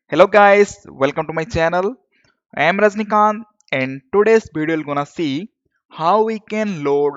Hello guys, welcome to my channel. I am Rajnikant and today's video is gonna see how we can load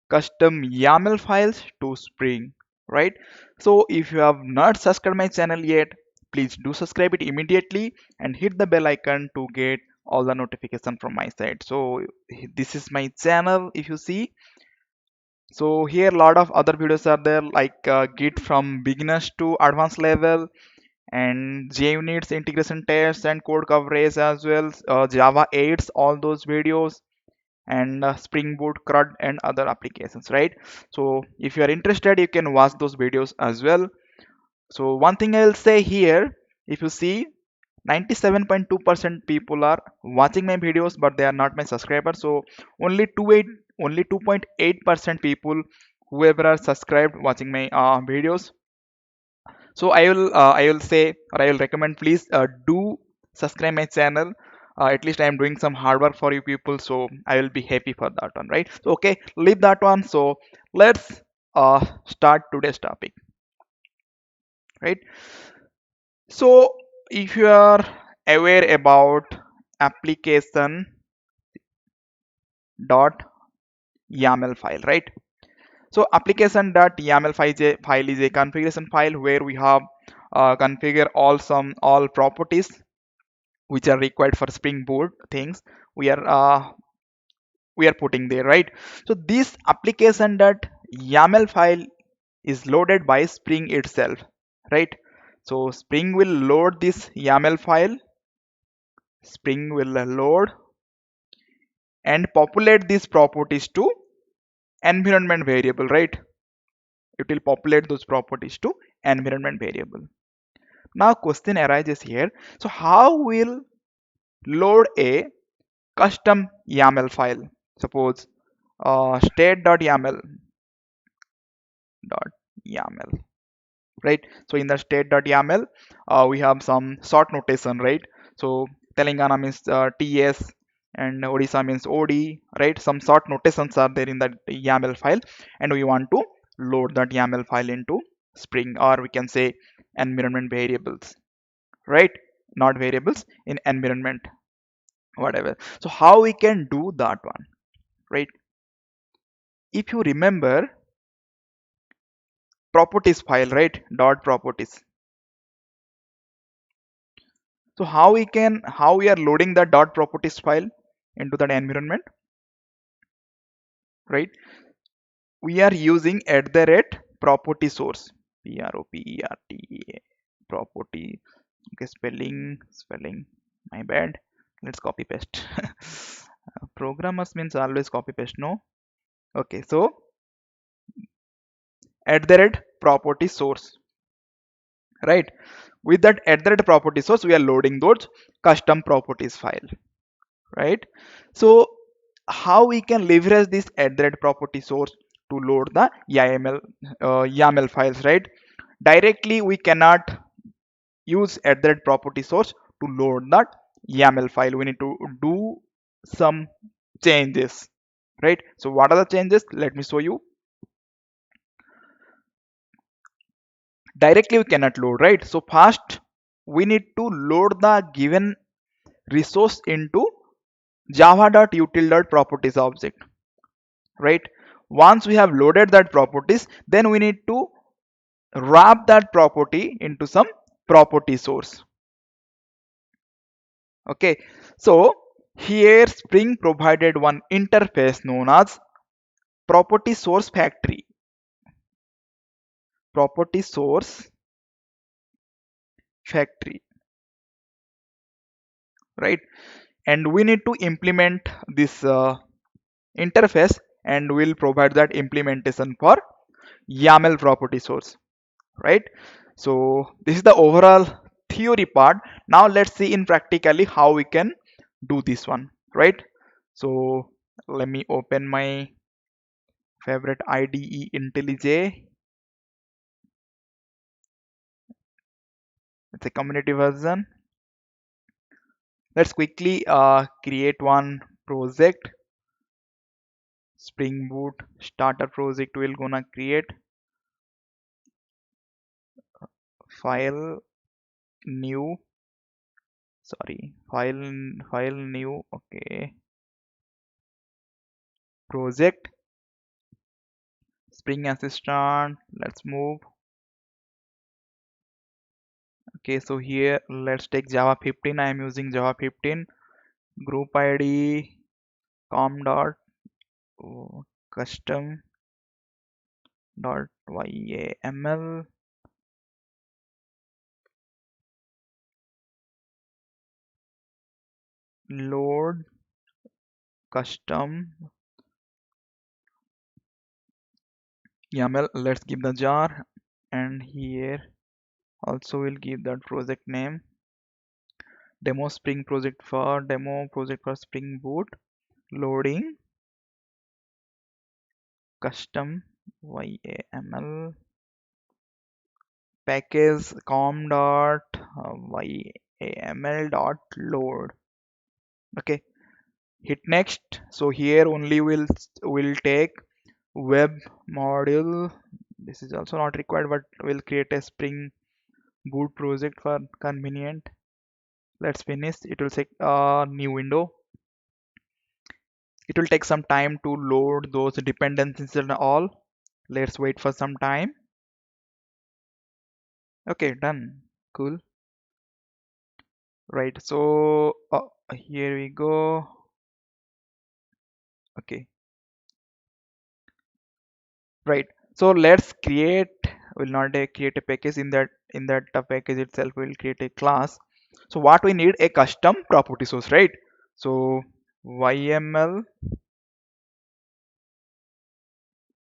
custom YAML files to Spring, right? So if you have not subscribed my channel yet, please do subscribe it immediately and hit the bell icon to get all the notification from my side. So this is my channel if you see. So here a lot of other videos are there like Git from beginners to advanced level and JUnit's integration tests and code coverage as well, Java 8's all those videos and Spring Boot, CRUD and other applications, right? So if you are interested, you can watch those videos as well. So one thing I will say here, if you see 97.2% people are watching my videos, but they are not my subscribers. So only 2.8% people whoever are subscribed watching my videos. So I will say or I will recommend, please do subscribe my channel. At least I am doing some hard work for you people, so I will be happy for that one, right? So okay, leave that one. So let's start today's topic, right? So if you are aware about application dot yaml file, right? So application dot yaml file is a configuration file where we have configure all properties which are required for Spring Boot things we are uh, we are putting there, right? So this application dot YAML file is loaded by Spring itself, right? So Spring will load this YAML file. Spring will load and populate these properties to environment variable, right? It will populate those properties to environment variable. Now question arises here. So how will load a custom YAML file? Suppose state.yaml dot yaml, right? So in the state.yaml we have some sort notation, right? So Telangana means ts and Odisha means od, right? Some sort notations are there in that YAML file and we want to load that YAML file into Spring, or we can say environment variables, right? Not variables, in environment, whatever. So how we can do that one, right? If you remember properties file, right? Dot properties. So how we are loading the dot properties file into that environment, right? We are using at the rate property source, PROPERT property. Okay, spelling my bad. Let's copy paste. Programmers means always copy paste, no? Okay, so at the rate property source, right? With that at the rate property source, we are loading those custom properties file, right? So how we can leverage this at the rate property source to load the YAML files, right? Directly we cannot use at the rate property source to load that YAML file. We need to do some changes, right? So what are the changes? Let me show you. Directly we cannot load, right? So first we need to load the given resource into java.util.properties object, right? Once we have loaded that properties, then we need to wrap that property into some property source. Okay, so here Spring provided one interface known as property source factory. Property source factory, right? And we need to implement this interface, and we'll provide that implementation for YAML property source, right? So this is the overall theory part. Now let's see in practically how we can do this one, right? So let me open my favorite IDE IntelliJ. It's a community version. Let's quickly create one project. Spring Boot starter project. We're gonna create file new sorry, file new, okay, project Spring Assistant, let's move. Okay, so here let's take Java 15. I am using Java 15. Group ID com dot custom dot yaml load custom yaml. Let's give the jar, and here also we'll give that project name, demo spring project for demo project for Spring Boot, loading custom yaml package com dot yaml dot load. Okay, hit next. So here only will take web module. This is also not required, but we'll create a Spring Boot project for convenient. Let's finish. It will take a new window. It will take some time to load those dependencies and all. Let's wait for some time. Okay, done. Cool. Right, so here we go. Okay, right, so let's create, will not create a package. In that package itself we'll create a class. So what we need, a custom property source, right? So YML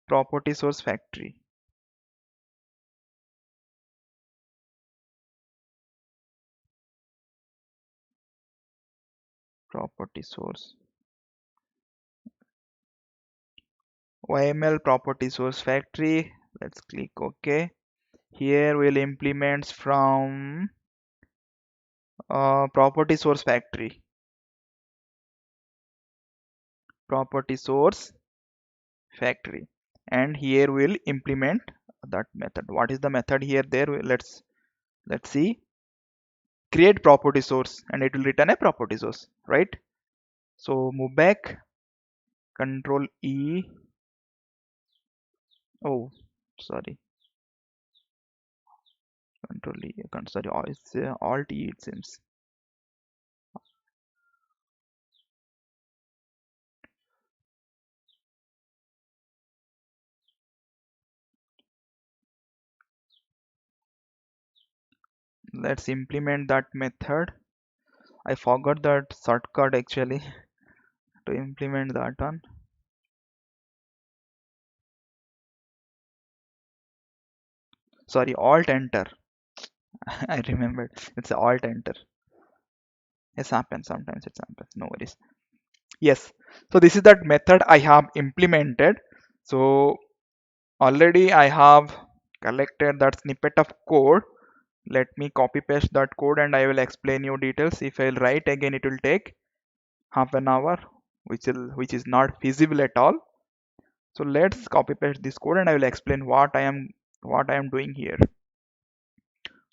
property source factory, property source, YML property source factory. Let's click OK. Here we'll implement from property source factory, property source factory, and here we'll implement that method. What is the method here? There, let's see. Create property source, and it will return a property source, right? So move back, Control E. Oh, sorry, Control E. Sorry, it's Alt E, it seems. Let's implement that method. I forgot that shortcut actually to implement that one. Sorry, Alt Enter. I remembered. It's Alt Enter. It happens sometimes. It happens. No worries. Yes. So this is that method I have implemented. So already I have collected that snippet of code. Let me copy paste that code and I will explain you details. If I'll write again, it will take half an hour, which is not feasible at all. So let's copy paste this code and I will explain what I am doing here.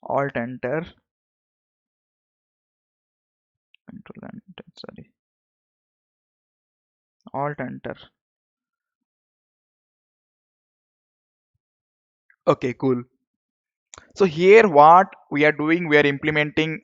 Alt Enter, Control Enter, sorry, Alt Enter. Okay, cool. So here what we are doing, we are implementing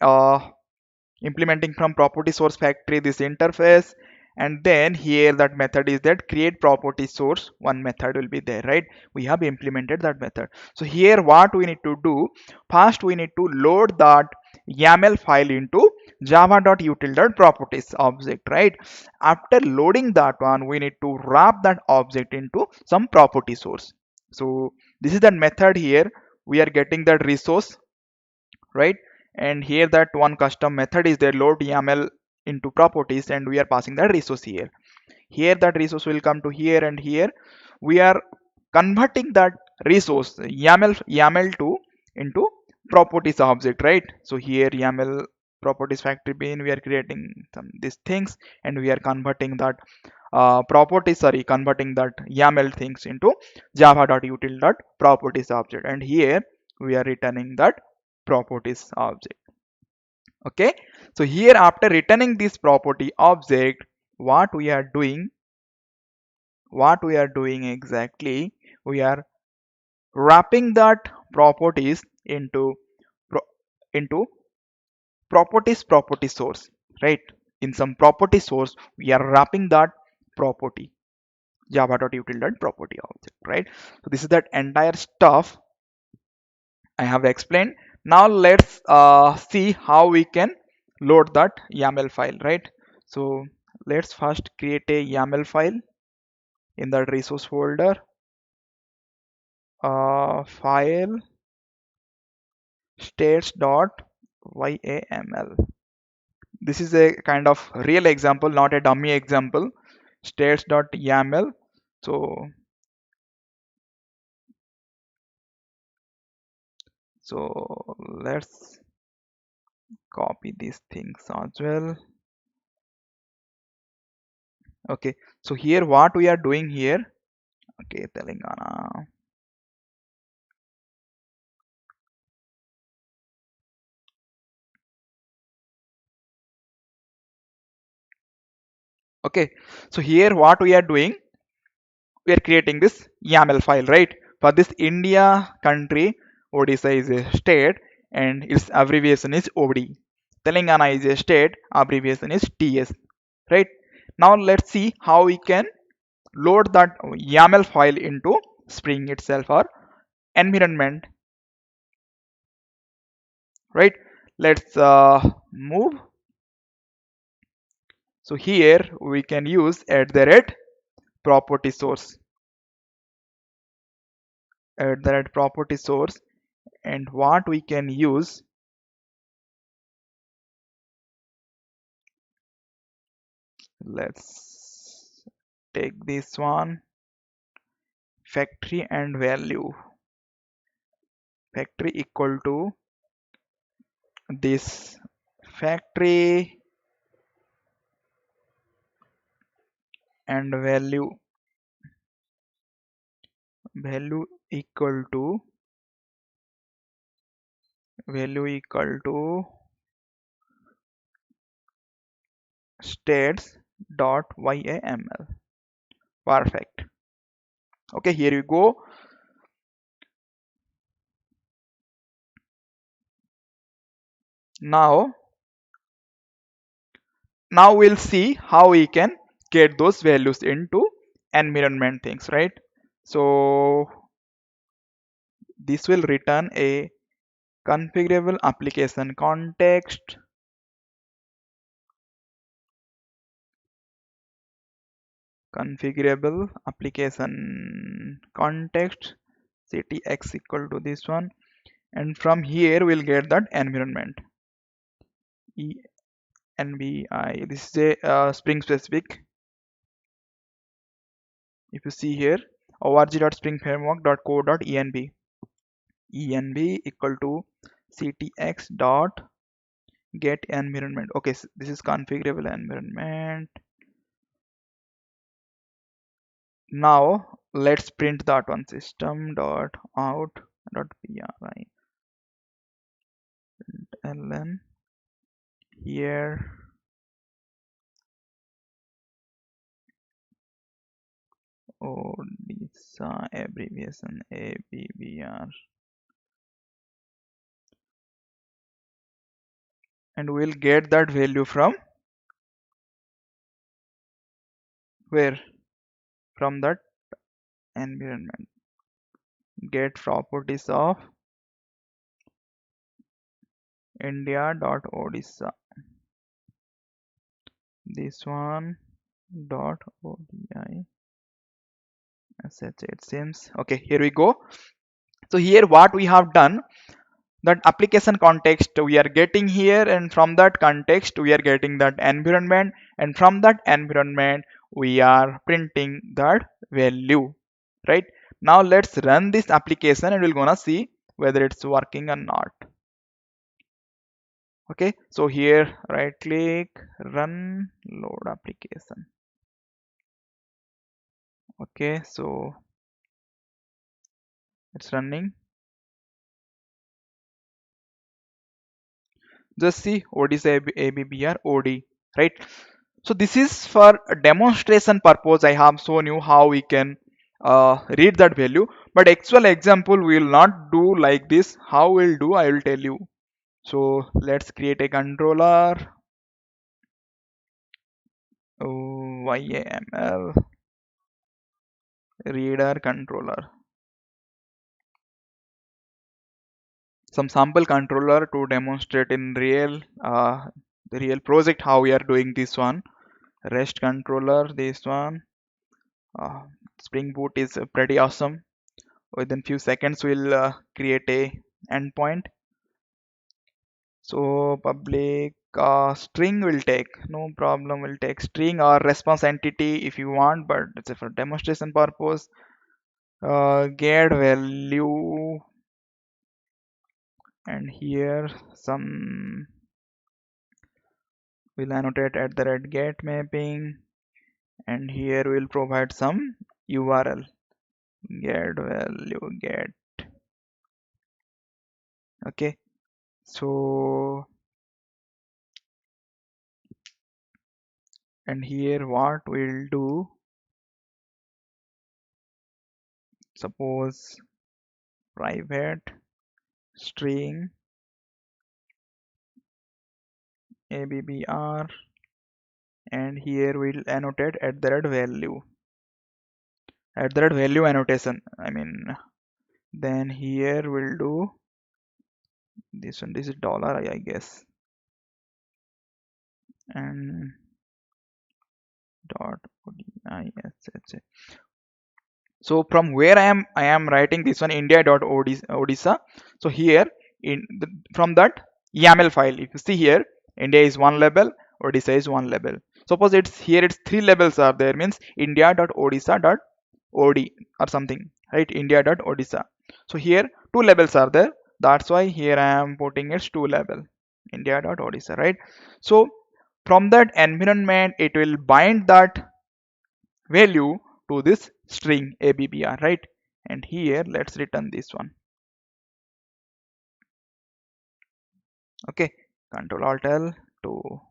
from property source factory this interface, and then here that method is that create property source, one method will be there, right? We have implemented that method. So here what we need to do, first we need to load that YAML file into java.util.properties object, right? After loading that one, we need to wrap that object into some property source. So this is that method. Here we are getting that resource, right? And here that one custom method is there, load yaml into properties, and we are passing that resource here. Here that resource will come to here, and here we are converting that resource yaml to into properties object, right? So here yaml properties factory bin, we are creating some these things, and we are converting that converting that YAML things into java.util.properties object, and here we are returning that properties object. Okay, so here after returning this property object, what we are doing, exactly, we are wrapping that properties into pro- into property source, right? In some property source we are wrapping that property java.util.property object, right? So this is that entire stuff I have explained. Now let's see how we can load that YAML file, right? So let's first create a YAML file in that resource folder. File states.yaml. This is a kind of real example, not a dummy example. States.yaml. So let's copy these things as well. Okay, so here what we are doing here, okay, Telangana. Okay, so here what we are doing, we are creating this YAML file, right? For this India country, Odisha is a state and its abbreviation is OD. Telangana is a state, abbreviation is TS, right? Now let's see how we can load that YAML file into Spring itself or environment, right? Let's move. So here we can use at the rate property source, and what we can use, let's take this one, factory and value, factory equal to this factory and value equal to states dot yaml. Perfect. Okay, here you go. Now we'll see how we can get those values into environment things, right? So this will return a configurable application context, ctx equal to this one, and from here we'll get that environment envi. This is a spring specific. If you see here, org.springframework.co.env, env equal to ctx dot get environment. Okay, so this is configurable environment. Now let's print that one, system dot out dot pri ln here Odisha abbreviation abbr, and we'll get that value from where? From that environment. Get properties of India.Odisha. This one dot ODI it seems. Okay, here we go. So here what we have done, that application context we are getting here, and from that context we are getting that environment, and from that environment we are printing that value, right? Now let's run this application and we're gonna see whether it's working or not. Okay, so here right click, run, load application. Okay, so it's running. Just see Odisa ABBR OD, right? So this is for a demonstration purpose. I have shown you how we can read that value, but actual example we will not do like this. How we'll do, I will tell you. So let's create a controller, YAML reader controller, some sample controller to demonstrate in the real project how we are doing this one. REST controller, this one. uh, Spring Boot is pretty awesome. Within few seconds we'll create a endpoint. So public string will take, no problem, will take string or response entity if you want, but it's for demonstration purpose. Get value, and here some will annotate at the red get mapping, and here we'll provide some URL, get value get. Okay, so and here what we'll do, suppose private string ABBR, and here we'll annotate at the red value, at the red value annotation, I mean. Then here we'll do this one, this is dollar I guess, and dot ODISH. So from where I am writing this one, India.odisa. So here from that YAML file, if you see here, India is one label, Odisha is one label. Suppose it's here, it's three labels are there, means India.odisa.od or something, right? India.odisa. So here two labels are there. That's why here I am putting it two label, India.odisa, right? So from that environment, it will bind that value to this string ABBR, right? And here let's return this one. Okay, Control Alt L to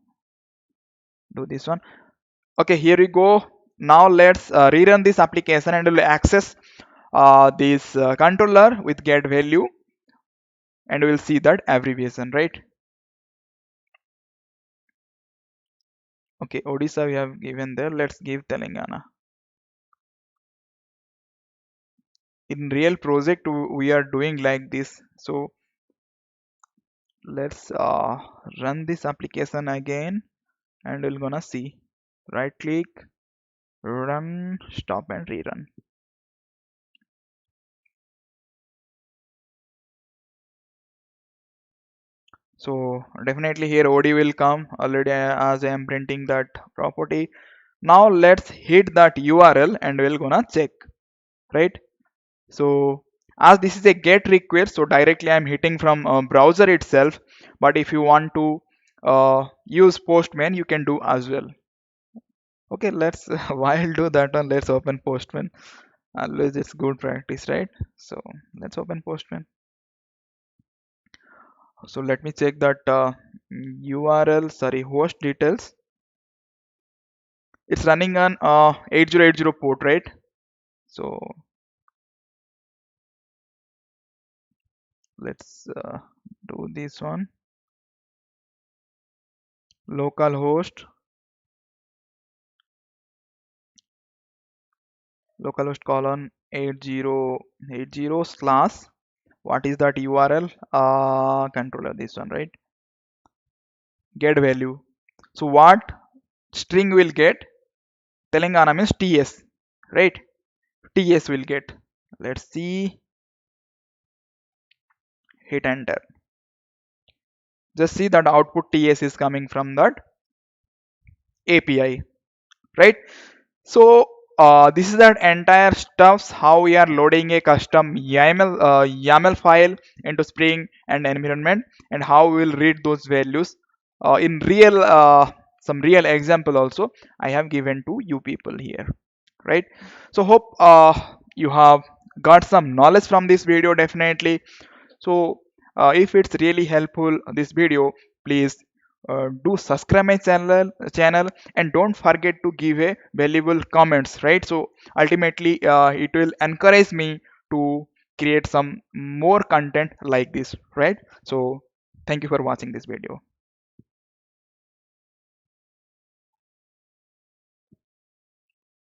do this one. Okay, here we go. Now let's rerun this application and we'll access this controller with get value, and we'll see that abbreviation, right? Okay, Odisha we have given there. Let's give Telangana. In real project we are doing like this. So let's run this application again, and we're gonna see. Right click, run, stop and rerun. So definitely here OD will come already as I am printing that property. Now let's hit that URL and we're gonna check, right? So as this is a get request, so directly I'm hitting from browser itself, but if you want to use Postman, you can do as well. Okay, let's while do that one, let's open Postman. Always it's good practice, right? So let's open Postman. So let me check that URL, sorry, host details. It's running on 8080 port, right? So let's do this one. Localhost colon 8080 slash, what is that URL? Controller, this one, right? Get value. So what string will get? Telangana means TS, right? TS will get. Let's see. Hit enter. Just see that output TS is coming from that API, right? So this is that entire stuffs how we are loading a custom YAML file into Spring and environment, and how we will read those values in real some real example also I have given to you people here, right? So hope you have got some knowledge from this video definitely. So if it's really helpful this video, please do subscribe my channel and don't forget to give a valuable comments, right? So ultimately it will encourage me to create some more content like this, right? So thank you for watching this video.